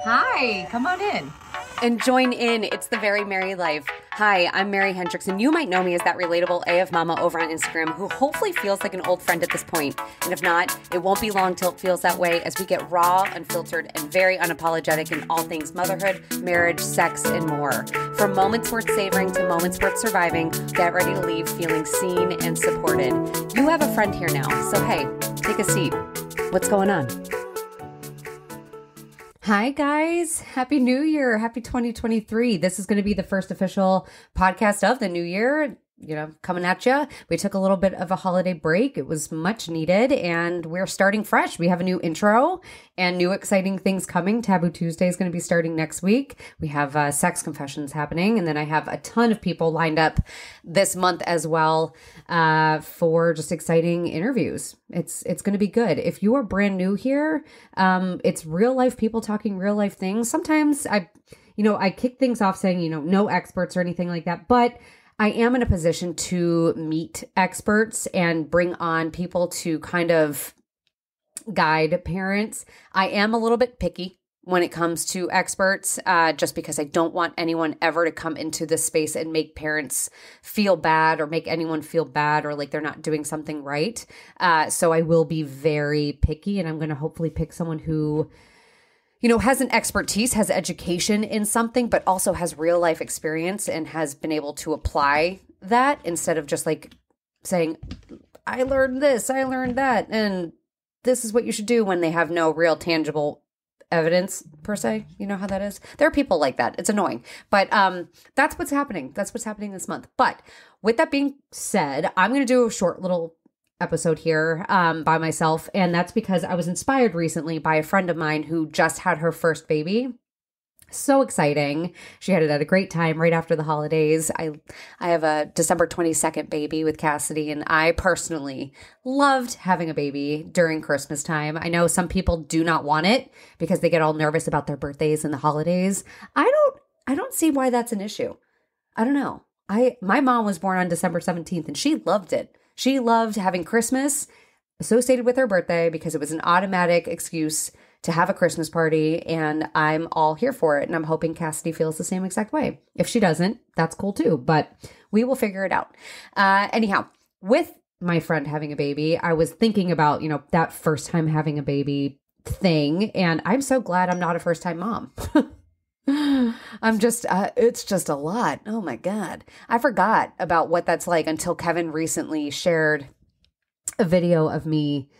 Hi, come on in. And join in. It's the Very Merry Life. Hi, I'm Mary Hendricks, and you might know me as that relatable AF Mama over on Instagram who hopefully feels like an old friend at this point. And if not, it won't be long till it feels that way as we get raw, unfiltered, and very unapologetic in all things motherhood, marriage, sex, and more. From moments worth savoring to moments worth surviving, get ready to leave feeling seen and supported. You have a friend here now, so hey, take a seat. What's going on? Hi, guys. Happy New Year. Happy 2023. This is going to be the first official podcast of the new year, coming at you. We took a little bit of a holiday break. It was much needed, and we're starting fresh. We have a new intro and new exciting things coming. Taboo Tuesday is going to be starting next week. We have sex confessions happening, and then I have a ton of people lined up this month as well for just exciting interviews. It's going to be good. If you are brand new here, it's real life people talking real life things. Sometimes I kick things off saying, no experts or anything like that, but I am in a position to meet experts and bring on people to kind of guide parents. I am a little bit picky when it comes to experts, just because I don't want anyone ever to come into this space and make parents feel bad or make anyone feel bad or like they're not doing something right. So I will be very picky, and I'm going to hopefully pick someone who has an expertise, has education in something, but also has real life experience and has been able to apply that instead of just like saying, I learned this, I learned that, and this is what you should do when they have no real tangible evidence per se. You know how that is? There are people like that. It's annoying, but that's what's happening. That's what's happening this month. But with that being said, I'm going to do a short little episode here by myself, and that's because I was inspired recently by a friend of mine who just had her first baby. So exciting. She had it at a great time right after the holidays. I have a December 22nd baby with Cassidy, and I personally loved having a baby during Christmas time. I know some people do not want it because they get all nervous about their birthdays and the holidays. I don't see why that's an issue. I don't know. My mom was born on December 17th, and she loved it. She loved having Christmas associated with her birthday because it was an automatic excuse to have a Christmas party, and I'm all here for it. And I'm hoping Cassidy feels the same exact way. If she doesn't, that's cool too, but we will figure it out. Anyhow, with my friend having a baby, I was thinking about, that first time having a baby thing, and I'm so glad I'm not a first time mom. It's just a lot. Oh my God. I forgot about what that's like until Kevin recently shared a video of me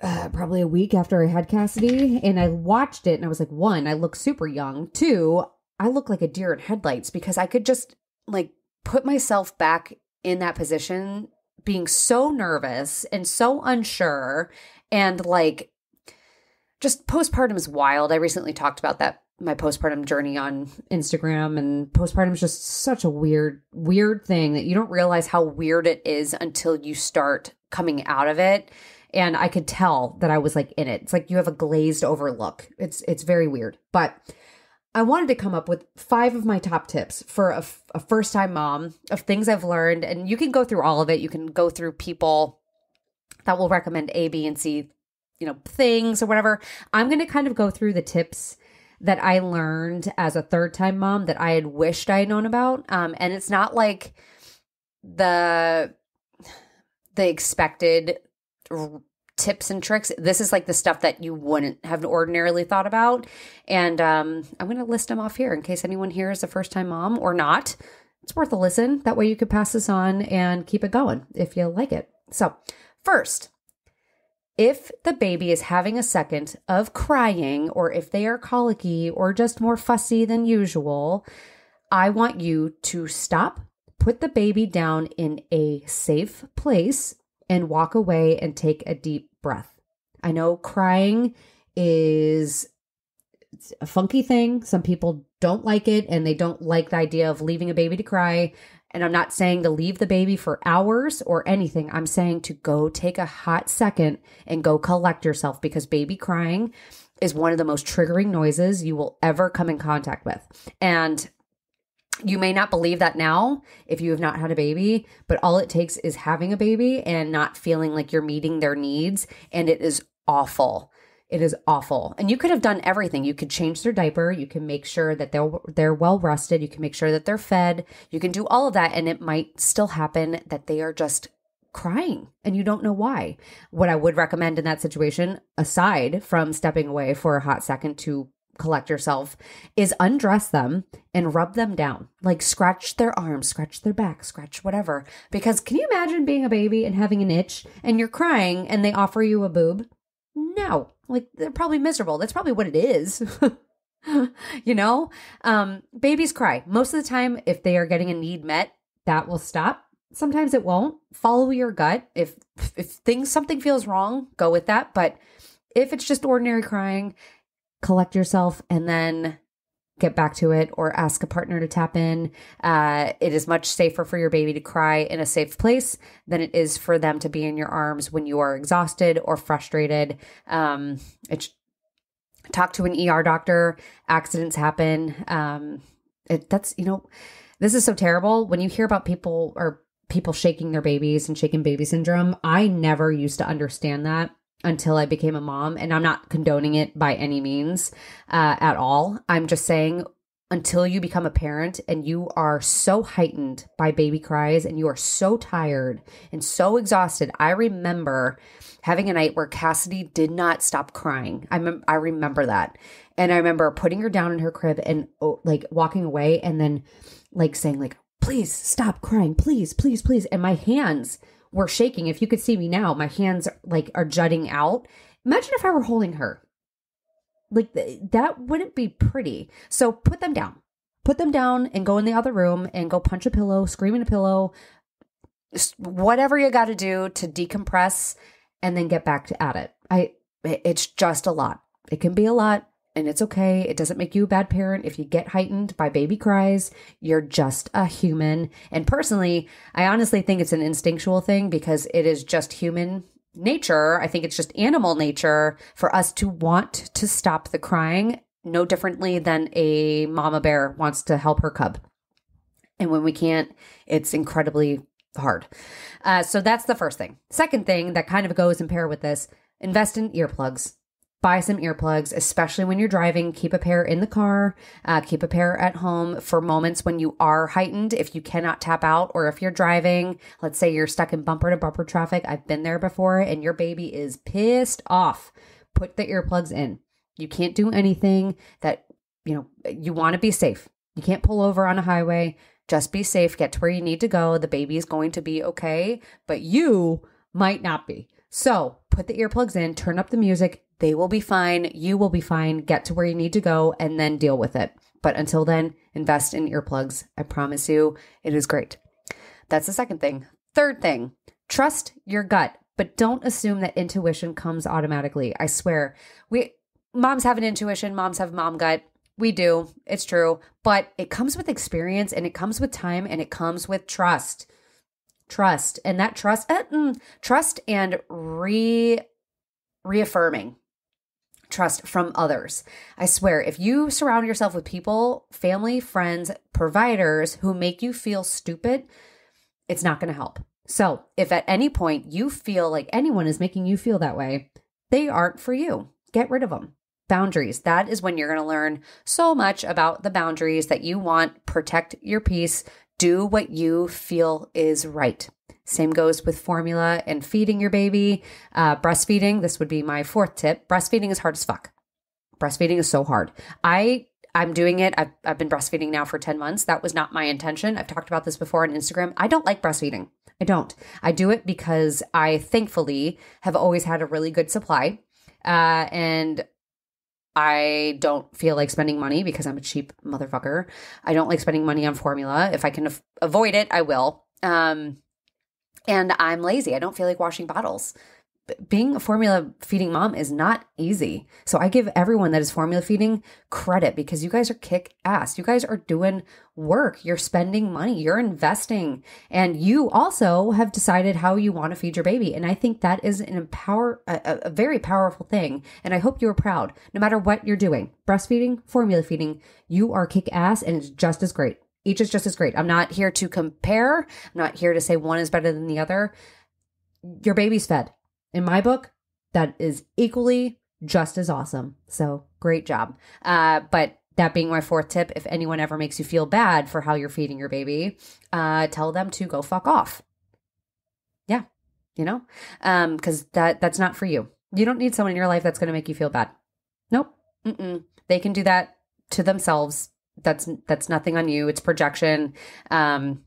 probably a week after I had Cassidy, and I watched it and I was like, one, I look super young. Two, I look like a deer in headlights because I could just like put myself back in that position being so nervous and so unsure, and like just postpartum is wild. I recently talked about that, my postpartum journey on Instagram, and postpartum is just such a weird thing that you don't realize how weird it is until you start coming out of it. And I could tell that I was like in it. It's like you have a glazed over look. It's very weird. But I wanted to come up with 5 of my top tips for a first-time mom of things I've learned. And you can go through all of it. You can go through people that will recommend A, B, and C, things or whatever. I'm going to kind of go through the tips that I learned as a third-time mom that I had wished I had known about. And it's not like the expected tips and tricks. This is like the stuff that you wouldn't have ordinarily thought about. And I'm going to list them off here in case anyone here is a first-time mom or not. It's worth a listen. That way you could pass this on and keep it going if you like it. So first, if the baby is having a second of crying, or if they are colicky or just more fussy than usual, I want you to stop, put the baby down in a safe place, and walk away and take a deep breath. I know crying is a funky thing. Some people don't like it, and they don't like the idea of leaving a baby to cry. And I'm not saying to leave the baby for hours or anything. I'm saying to go take a hot second and go collect yourself, because baby crying is one of the most triggering noises you will ever come in contact with. And you may not believe that now if you have not had a baby, but all it takes is having a baby and not feeling like you're meeting their needs. And it is awful. It is awful. And you could have done everything. You could change their diaper. You can make sure that they're well rested. You can make sure that they're fed. You can do all of that. And it might still happen that they are just crying and you don't know why. What I would recommend in that situation, aside from stepping away for a hot second to collect yourself, is undress them and rub them down. Like scratch their arms, scratch their back, scratch whatever. Because can you imagine being a baby and having an itch and you're crying and they offer you a boob? No, like they're probably miserable. That's probably what it is. Babies cry. Most of the time, if they are getting a need met, that will stop. Sometimes it won't. Follow your gut. If something feels wrong, go with that. But if it's just ordinary crying, collect yourself and then get back to it, or ask a partner to tap in. It is much safer for your baby to cry in a safe place than it is for them to be in your arms when you are exhausted or frustrated. Talk to an ER doctor. Accidents happen. This is so terrible when you hear about people shaking their babies and shaken baby syndrome. I never used to understand that until I became a mom, and I'm not condoning it by any means at all. I'm just saying, until you become a parent and you are so heightened by baby cries and you are so tired and so exhausted. I remember having a night where Cassidy did not stop crying. I remember that. And I remember putting her down in her crib and walking away and then saying please stop crying, please, please, please. And my hands were shaking. If you could see me now, my hands are jutting out. Imagine if I were holding her. That wouldn't be pretty. So put them down and go in the other room and go punch a pillow, scream in a pillow, whatever you got to do to decompress and then get back at it. It's just a lot. It can be a lot. And it's okay. It doesn't make you a bad parent. If you get heightened by baby cries, you're just a human. And personally, I honestly think it's an instinctual thing because it is just human nature. I think it's just animal nature for us to want to stop the crying, no differently than a mama bear wants to help her cub. And when we can't, it's incredibly hard. So that's the first thing. Second thing that kind of goes in pair with this, invest in earplugs. Buy some earplugs, especially when you're driving. Keep a pair in the car. Keep a pair at home for moments when you are heightened. If you cannot tap out, or if you're driving, let's say you're stuck in bumper to bumper traffic. I've been there before, and your baby is pissed off. Put the earplugs in. You can't do anything that, you want to be safe. You can't pull over on a highway. Just be safe. Get to where you need to go. The baby is going to be okay, but you might not be. So put the earplugs in, turn up the music. They will be fine. You will be fine. Get to where you need to go and then deal with it. But until then, invest in earplugs. I promise you, it is great. That's the second thing. Third thing, trust your gut, but don't assume that intuition comes automatically. I swear, moms have an intuition. Moms have mom gut. We do. It's true. But it comes with experience, and it comes with time, and it comes with trust. Trust. And that trust and reaffirming trust from others. I swear, if you surround yourself with people, family, friends, providers who make you feel stupid, it's not going to help. So if at any point you feel like anyone is making you feel that way, they aren't for you. Get rid of them. Boundaries. That is when you're going to learn so much about the boundaries that you want. Protect your peace. Do what you feel is right. Same goes with formula and feeding your baby. Breastfeeding, this would be my fourth tip. Breastfeeding is hard as fuck. Breastfeeding is so hard. I'm doing it. I've been breastfeeding now for 10 months. That was not my intention. I've talked about this before on Instagram. I don't like breastfeeding. I don't. I do it because I thankfully have always had a really good supply. And I don't feel like spending money because I'm a cheap motherfucker. I don't like spending money on formula. If I can avoid it, I will. And I'm lazy. I don't feel like washing bottles. Being a formula feeding mom is not easy. So I give everyone that is formula feeding credit because you guys are kick ass. You guys are doing work. You're spending money. You're investing. And you also have decided how you want to feed your baby. And I think that is a very powerful thing. And I hope you are proud. No matter what you're doing, breastfeeding, formula feeding, you are kick ass and it's just as great. Each is just as great. I'm not here to compare. I'm not here to say one is better than the other. Your baby's fed. In my book, that is equally, just as awesome. So great job. But that being my fourth tip, if anyone ever makes you feel bad for how you're feeding your baby, tell them to go fuck off. Yeah. Because that's not for you. You don't need someone in your life that's going to make you feel bad. Nope. They can do that to themselves. That's nothing on you. It's projection. And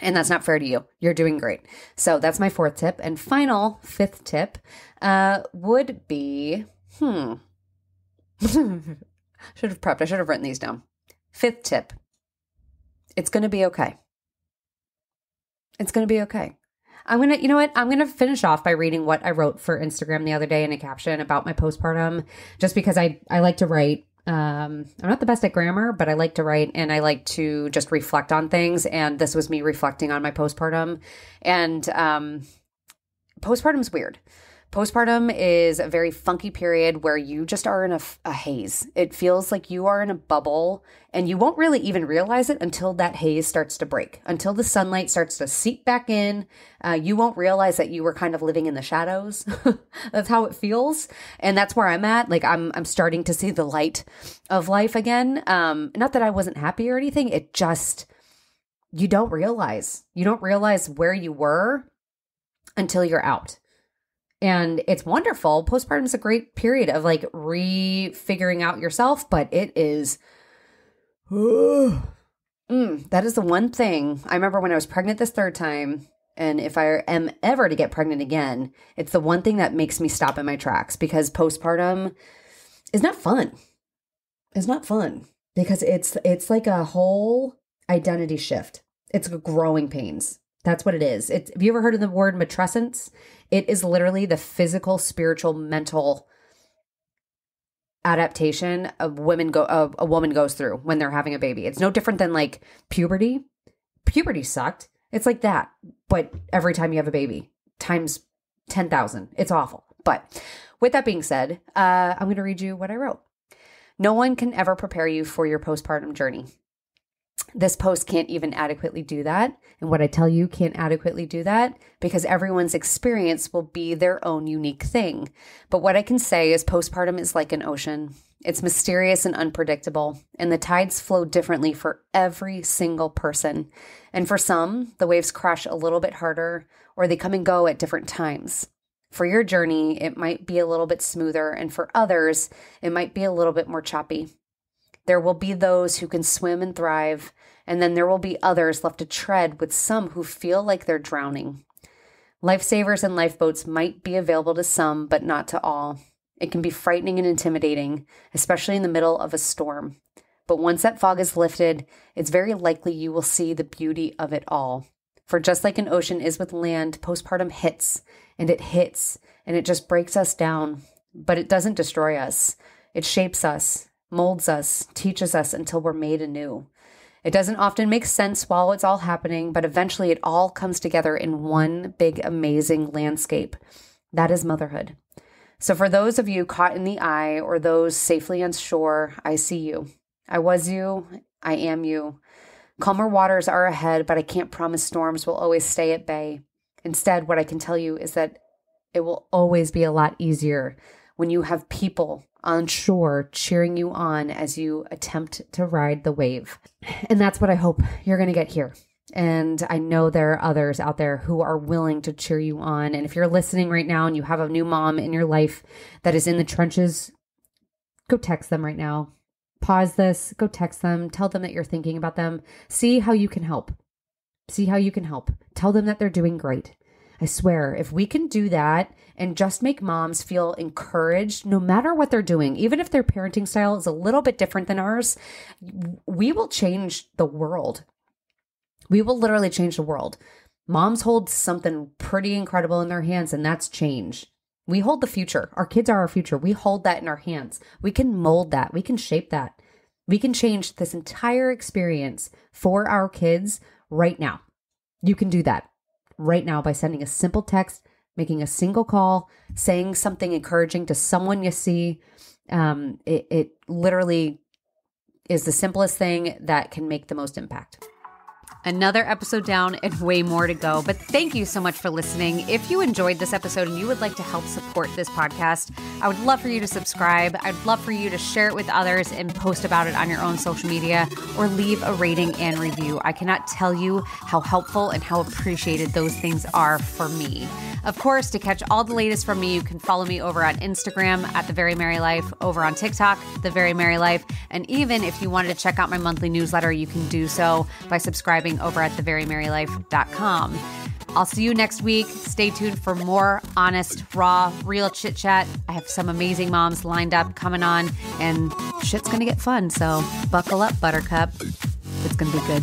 that's not fair to you. You're doing great. So that's my fourth tip. And final fifth tip would be, should have prepped. I should have written these down. Fifth tip. It's going to be okay. It's going to be okay. I'm going to finish off by reading what I wrote for Instagram the other day in a caption about my postpartum, just because I like to write. I'm not the best at grammar, but I like to write and I like to just reflect on things. And this was me reflecting on my postpartum. And postpartum's weird. Postpartum is a very funky period where you just are in a haze. It feels like you are in a bubble and you won't really even realize it until that haze starts to break, until the sunlight starts to seep back in. You won't realize that you were kind of living in the shadows. That's how it feels. And that's where I'm at. Like I'm starting to see the light of life again. Not that I wasn't happy or anything. It just, you don't realize where you were until you're out. And it's wonderful. Postpartum is a great period of like refiguring out yourself, but it is, that is the one thing. I remember when I was pregnant this third time, and if I am ever to get pregnant again, it's the one thing that makes me stop in my tracks, because postpartum is not fun. It's not fun because it's like a whole identity shift. It's growing pains. That's what it is. Have you ever heard of the word matrescence? It is literally the physical, spiritual, mental adaptation a woman goes through when they're having a baby. It's no different than like puberty. Puberty sucked. It's like that, but every time you have a baby, times 10,000. It's awful. But with that being said, I'm going to read you what I wrote. No one can ever prepare you for your postpartum journey. This post can't even adequately do that. And what I tell you can't adequately do that, because everyone's experience will be their own unique thing. But what I can say is postpartum is like an ocean. It's mysterious and unpredictable, and the tides flow differently for every single person. And for some, the waves crash a little bit harder, or they come and go at different times. For your journey, it might be a little bit smoother, and for others, it might be a little bit more choppy. There will be those who can swim and thrive, and then there will be others left to tread with some who feel like they're drowning. Lifesavers and lifeboats might be available to some, but not to all. It can be frightening and intimidating, especially in the middle of a storm. But once that fog is lifted, it's very likely you will see the beauty of it all. For just like an ocean is with land, postpartum hits, and it just breaks us down. But it doesn't destroy us. It shapes us, molds us, teaches us until we're made anew. It doesn't often make sense while it's all happening, but eventually it all comes together in one big, amazing landscape. That is motherhood. So for those of you caught in the eye or those safely on shore, I see you. I was you. I am you. Calmer waters are ahead, but I can't promise storms will always stay at bay. Instead, what I can tell you is that it will always be a lot easier when you have people on shore cheering you on as you attempt to ride the wave. And that's what I hope you're going to get here. And I know there are others out there who are willing to cheer you on. And if you're listening right now and you have a new mom in your life that is in the trenches, go text them right now. Pause this, go text them, tell them that you're thinking about them. See how you can help. See how you can help. Tell them that they're doing great. I swear, if we can do that and just make moms feel encouraged, no matter what they're doing, even if their parenting style is a little bit different than ours, we will change the world. We will literally change the world. Moms hold something pretty incredible in their hands, and that's change. We hold the future. Our kids are our future. We hold that in our hands. We can mold that. We can shape that. We can change this entire experience for our kids right now. You can do that right now by sending a simple text, making a single call, saying something encouraging to someone you see. It literally is the simplest thing that can make the most impact. Another episode down and way more to go. But thank you so much for listening. If you enjoyed this episode and you would like to help support this podcast, I would love for you to subscribe. I'd love for you to share it with others and post about it on your own social media or leave a rating and review. I cannot tell you how helpful and how appreciated those things are for me. Of course, to catch all the latest from me, you can follow me over on Instagram at The Very Merry Life, over on TikTok, The Very Merry Life. And even if you wanted to check out my monthly newsletter, you can do so by subscribing over at theverymerrylife.com. I'll see you next week. Stay tuned for more honest, raw, real chit chat. I have some amazing moms lined up coming on, and shit's going to get fun. So buckle up, Buttercup. It's going to be good.